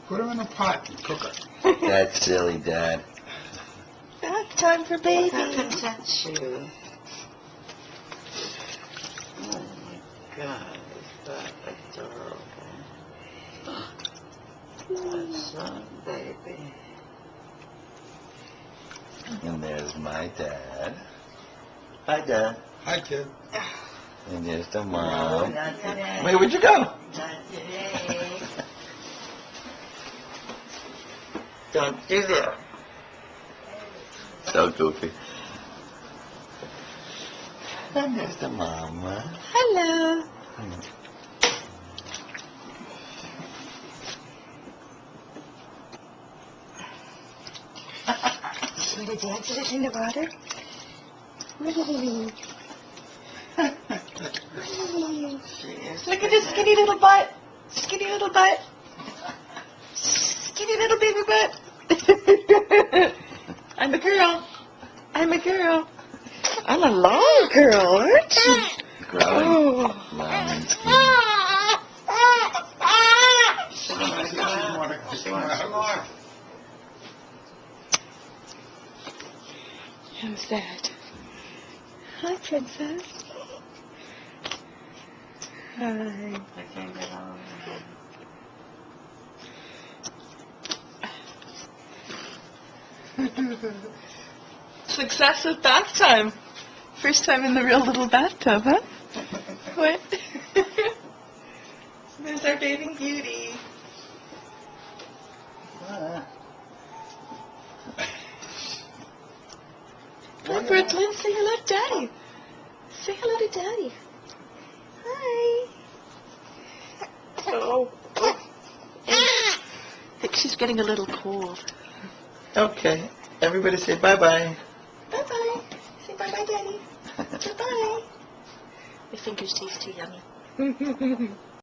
Put them in a pot and cook it. That's silly, Dad. Bath time for baby. That contents you. Oh my God, is that adorable? That's son, baby. And there's my dad. Hi, Dad. Hi, kid. And there's the No, mom. not today. Wait, where'd you go? Not today. Don't do that. So goofy. And there's the mama. Hello. See what Dad did in the water? Look at his skinny little butt. Skinny little butt. Skinny little baby butt. I'm a girl. I'm a girl. I'm a long girl, aren't you? Growing. Oh. Long and skinny. How's that? Hi, princess. Hi. I can't get on. Success with bath time. First time in the real little bathtub, huh? What? There's our bathing beauty. Hi, Brooklyn. Say hello to Daddy. Say hello to Daddy. Hi. Oh. I think she's getting a little cold. Okay. Everybody say bye-bye. Bye-bye. Say bye-bye, Daddy. Bye-bye. My fingers taste too yummy.